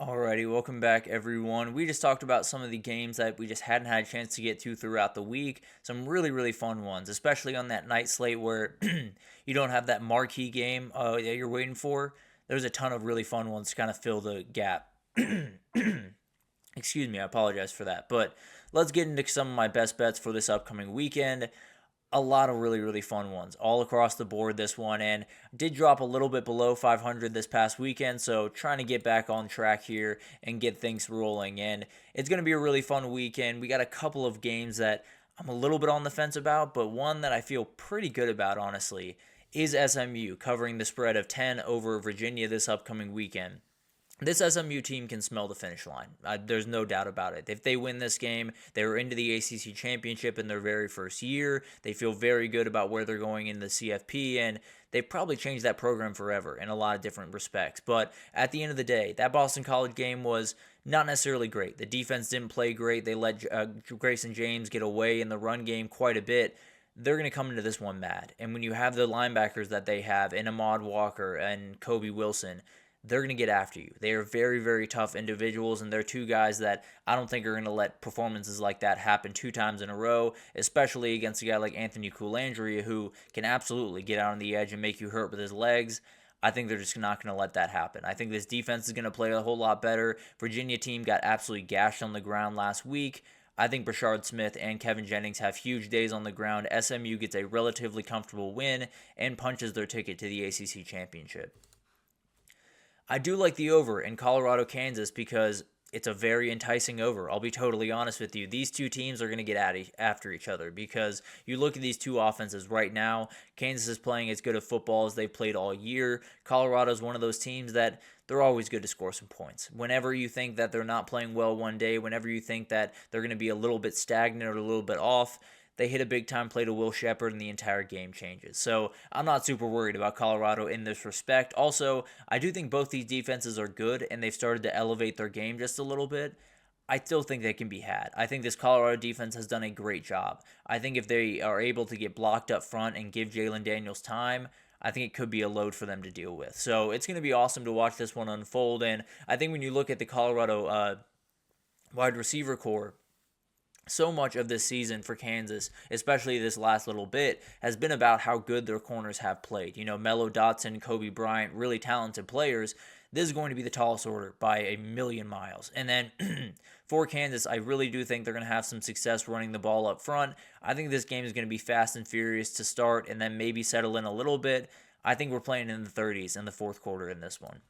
Alrighty, welcome back everyone. We just talked about some of the games that we just hadn't had a chance to get to throughout the week. Some really, really fun ones, especially on that night slate where you don't have that marquee game that you're waiting for. There's a ton of really fun ones to kind of fill the gap. Excuse me, I apologize for that. But let's get into some of my best bets for this upcoming weekend. A lot of really, really fun ones all across the board this one, and did drop a little bit below 500 this past weekend, so trying to get back on track here and get things rolling. And it's going to be a really fun weekend. We got a couple of games that I'm a little bit on the fence about, but one that I feel pretty good about, honestly, is SMU covering the spread of 10 over Virginia this upcoming weekend. This SMU team can smell the finish line. There's no doubt about it. If they win this game, they were into the ACC championship in their very first year. They feel very good about where they're going in the CFP, and they've probably changed that program forever in a lot of different respects. But at the end of the day, that Boston College game was not necessarily great. The defense didn't play great. They let Grayson James get away in the run game quite a bit. They're going to come into this one mad. And when you have the linebackers that they have in Ahmad Walker and Kobe Wilson, they're going to get after you. They are very, very tough individuals, and they're two guys that I don't think are going to let performances like that happen 2 times in a row, especially against a guy like Anthony Coulandria, who can absolutely get out on the edge and make you hurt with his legs. I think they're just not going to let that happen. I think this defense is going to play a whole lot better. Virginia team got absolutely gashed on the ground last week. I think Brashard Smith and Kevin Jennings have huge days on the ground. SMU gets a relatively comfortable win and punches their ticket to the ACC championship. I do like the over in Colorado, Kansas because it's a very enticing over. I'll be totally honest with you. These two teams are going to get after each other because you look at these two offenses right now. Kansas is playing as good a football as they've played all year. Colorado is one of those teams that they're always good to score some points. Whenever you think that they're not playing well one day, whenever you think that they're going to be a little bit stagnant or a little bit off, they hit a big-time play to Will Sheppard, and the entire game changes. So I'm not super worried about Colorado in this respect. Also, I do think both these defenses are good, and they've started to elevate their game just a little bit. I still think they can be had. I think this Colorado defense has done a great job. I think if they are able to get blocked up front and give Jalen Daniels time, I think it could be a load for them to deal with. So it's going to be awesome to watch this one unfold. And I think when you look at the Colorado wide receiver core, so much of this season for Kansas, especially this last little bit, has been about how good their corners have played. You know, Mello Dotson, Kobe Bryant, really talented players. This is going to be the tallest order by a million miles. And then for Kansas, I really do think they're going to have some success running the ball up front. I think this game is going to be fast and furious to start and then maybe settle in a little bit. I think we're playing in the 30s in the fourth quarter in this one.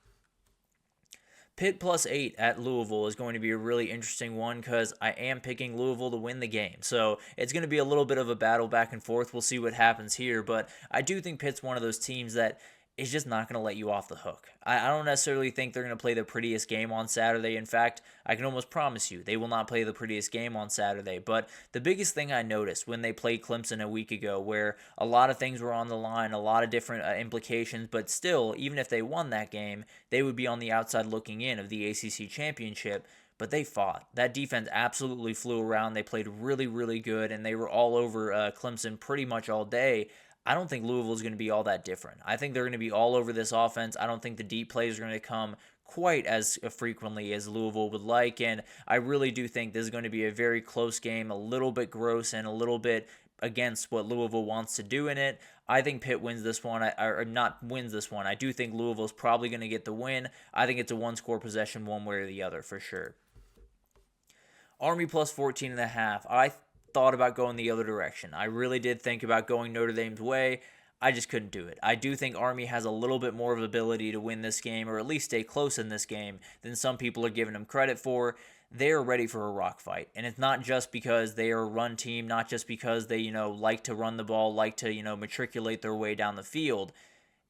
Pitt +8 at Louisville is going to be a really interesting one because I am picking Louisville to win the game. So it's going to be a little bit of a battle back and forth. We'll see what happens here. But I do think Pitt's one of those teams that is just not going to let you off the hook. I don't necessarily think they're going to play the prettiest game on Saturday. In fact, I can almost promise you they will not play the prettiest game on Saturday. But the biggest thing I noticed when they played Clemson a week ago, where a lot of things were on the line, a lot of different implications, but still, even if they won that game, they would be on the outside looking in of the ACC championship. But they fought. That defense absolutely flew around. They played really, really good, and they were all over Clemson pretty much all day. I don't think Louisville is going to be all that different. I think they're going to be all over this offense. I don't think the deep plays are going to come quite as frequently as Louisville would like, and I really do think this is going to be a very close game, a little bit gross and a little bit against what Louisville wants to do in it. I think Pitt wins this one, or not wins this one. I do think Louisville's probably going to get the win. I think it's a one-score possession one way or the other for sure. Army +14.5. I thought about going the other direction. I really did think about going Notre Dame's way. I just couldn't do it. I do think Army has a little bit more of ability to win this game, or at least stay close in this game, than some people are giving them credit for. They're ready for a rock fight. And it's not just because they are a run team, not just because they, like to run the ball, like to, matriculate their way down the field.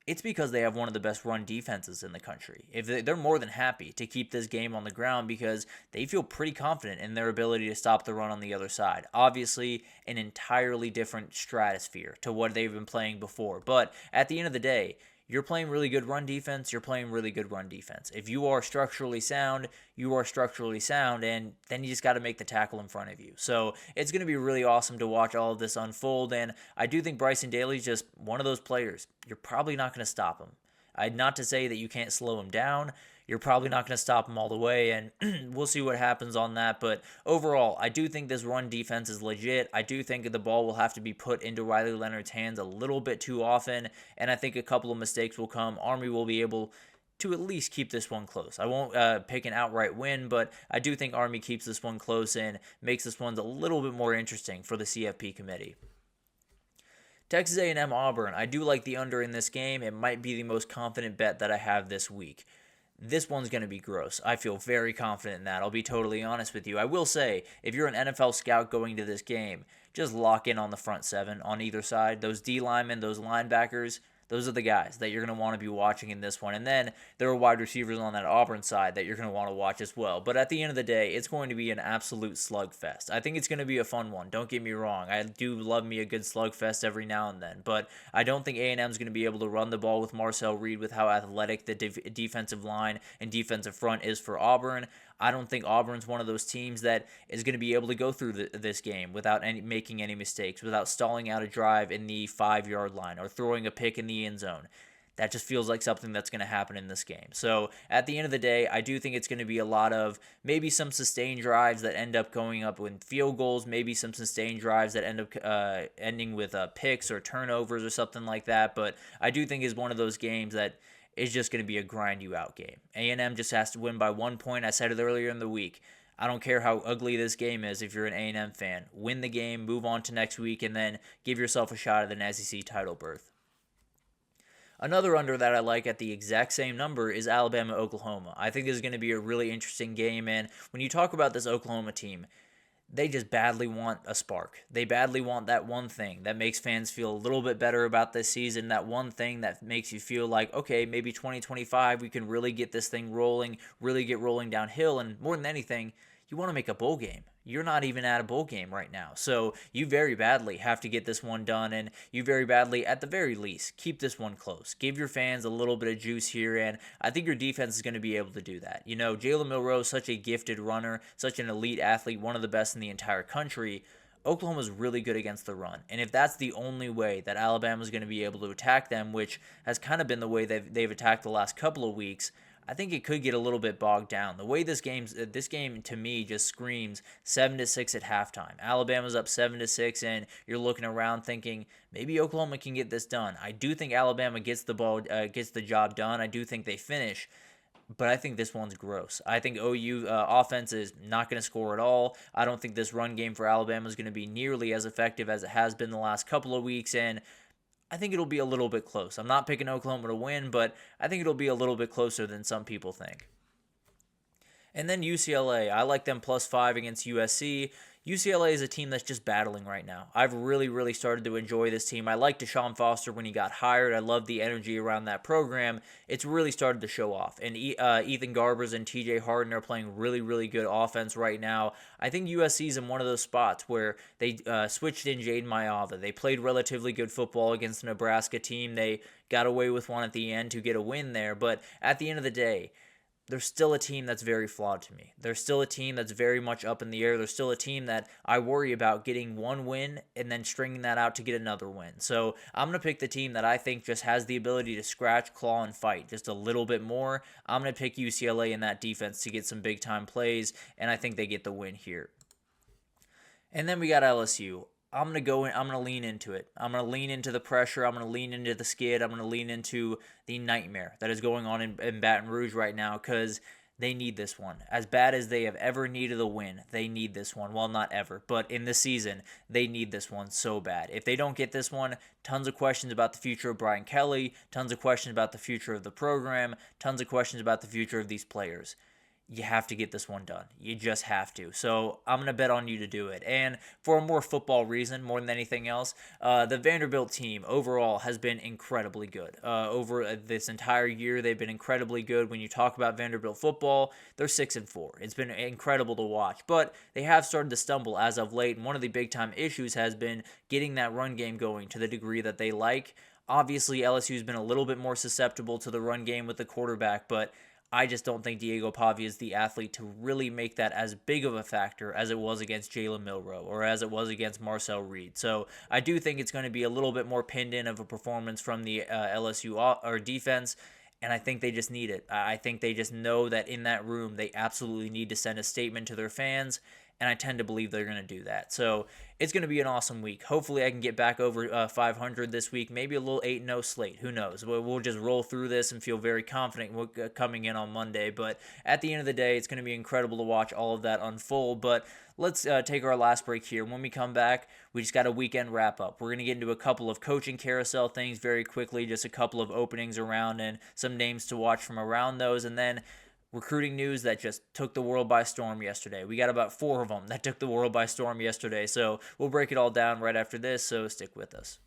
It's because they have one of the best run defenses in the country. They're more than happy to keep this game on the ground because they feel pretty confident in their ability to stop the run on the other side. Obviously, an entirely different stratosphere to what they've been playing before. But at the end of the day, you're playing really good run defense, you're playing really good run defense. If you are structurally sound, you are structurally sound, and then you just got to make the tackle in front of you. So it's going to be really awesome to watch all of this unfold, and I do think Bryson Daly's just one of those players. You're probably not going to stop him. Not to say that you can't slow him down. You're probably not going to stop them all the way, and we'll see what happens on that. But overall, I do think this run defense is legit. I do think the ball will have to be put into Riley Leonard's hands a little bit too often, and I think a couple of mistakes will come. Army will be able to at least keep this one close. I won't pick an outright win, but I do think Army keeps this one close and makes this one a little bit more interesting for the CFP committee. Texas A&M Auburn, I do like the under in this game. It might be the most confident bet that I have this week. This one's going to be gross. I feel very confident in that. I'll be totally honest with you. I will say, if you're an NFL scout going to this game, just lock in on the front seven on either side. Those D linemen, those linebackers, those are the guys that you're going to want to be watching in this one. And then there are wide receivers on that Auburn side that you're going to want to watch as well. But at the end of the day, it's going to be an absolute slugfest. I think it's going to be a fun one. Don't get me wrong. I do love me a good slugfest every now and then. But I don't think A&M is going to be able to run the ball with Marcel Reed with how athletic the defensive line and defensive front is for Auburn. I don't think Auburn's one of those teams that is going to be able to go through this game without making any mistakes, without stalling out a drive in the 5-yard line or throwing a pick in the end zone. That just feels like something that's going to happen in this game. So at the end of the day, I do think it's going to be a lot of maybe some sustained drives that end up going up with field goals, maybe some sustained drives that end up ending with picks or turnovers or something like that. But I do think it's one of those games that is just going to be a grind you out game. A&M just has to win by 1 point. I said it earlier in the week. I don't care how ugly this game is if you're an A&M fan. Win the game, move on to next week, and then give yourself a shot at an SEC title berth. Another under that I like at the exact same number is Alabama-Oklahoma. I think this is going to be a really interesting game, and when you talk about this Oklahoma team, they just badly want a spark. They badly want that one thing that makes fans feel a little bit better about this season, that one thing that makes you feel like, okay, maybe 2025 we can really get this thing rolling, really get rolling downhill, and more than anything, you want to make a bowl game. You're not even at a bowl game right now. So you very badly have to get this one done, and you very badly, at the very least, keep this one close. Give your fans a little bit of juice here, and I think your defense is going to be able to do that. You know, Jalen Milroe is such a gifted runner, such an elite athlete, one of the best in the entire country. Oklahoma's really good against the run. And if that's the only way that Alabama's going to be able to attack them, which has kind of been the way they've attacked the last couple of weeks, I think it could get a little bit bogged down. The way this game to me just screams 7-6 at halftime. Alabama's up 7-6, and you're looking around thinking maybe Oklahoma can get this done. I do think Alabama gets the job done. I do think they finish. But I think this one's gross. I think OU offense is not going to score at all. I don't think this run game for Alabama is going to be nearly as effective as it has been the last couple of weeks, and I think it'll be a little bit close. I'm not picking Oklahoma to win, but I think it'll be a little bit closer than some people think. And then UCLA, I like them +5 against USC. UCLA is a team that's just battling right now. I've really started to enjoy this team. I liked Deshaun Foster when he got hired. I love the energy around that program. It's really started to show off. And Ethan Garbers and TJ Harden are playing really good offense right now. I think USC's in one of those spots where they switched in Jaden Mayava. They played relatively good football against the Nebraska team. They got away with one at the end to get a win there. But at the end of the day, they're still a team that's very flawed to me. They're still a team that's very much up in the air. They're still a team that I worry about getting one win and then stringing that out to get another win. So I'm going to pick the team that I think just has the ability to scratch, claw, and fight just a little bit more. I'm going to pick UCLA in that defense to get some big-time plays, and I think they get the win here. And then we got LSU. I'm going to lean into it. I'm going to lean into the pressure. I'm going to lean into the skid. I'm going to lean into the nightmare that is going on in Baton Rouge right now because they need this one. As bad as they have ever needed a win, they need this one. Well, not ever, but in this season, they need this one so bad. If they don't get this one, tons of questions about the future of Brian Kelly, tons of questions about the future of the program, tons of questions about the future of these players. You have to get this one done. You just have to. So I'm going to bet on you to do it. And for a more football reason, more than anything else, the Vanderbilt team overall has been incredibly good. Over this entire year, they've been incredibly good. When you talk about Vanderbilt football, they're 6-4. It's been incredible to watch. But they have started to stumble as of late. And one of the big-time issues has been getting that run game going to the degree that they like. Obviously, LSU's been a little bit more susceptible to the run game with the quarterback, but I just don't think Diego Pavia is the athlete to really make that as big of a factor as it was against Jalen Milroe or as it was against Marcel Reed. So I do think it's going to be a little bit more pinned in of a performance from the LSU defense, And I think they just need it. I think they just know that in that room, they absolutely need to send a statement to their fans. And I tend to believe they're going to do that. So it's going to be an awesome week. Hopefully I can get back over 500 this week. Maybe a little 8-0 slate. Who knows? We'll just roll through this and feel very confident coming in on Monday. But at the end of the day, it's going to be incredible to watch all of that unfold. But let's take our last break here. When we come back, we just got a weekend wrap-up. We're going to get into a couple of coaching carousel things very quickly, just a couple of openings around and some names to watch from around those. And then recruiting news that just took the world by storm yesterday. We got about 4 of them that took the world by storm yesterday. So we'll break it all down right after this, so stick with us.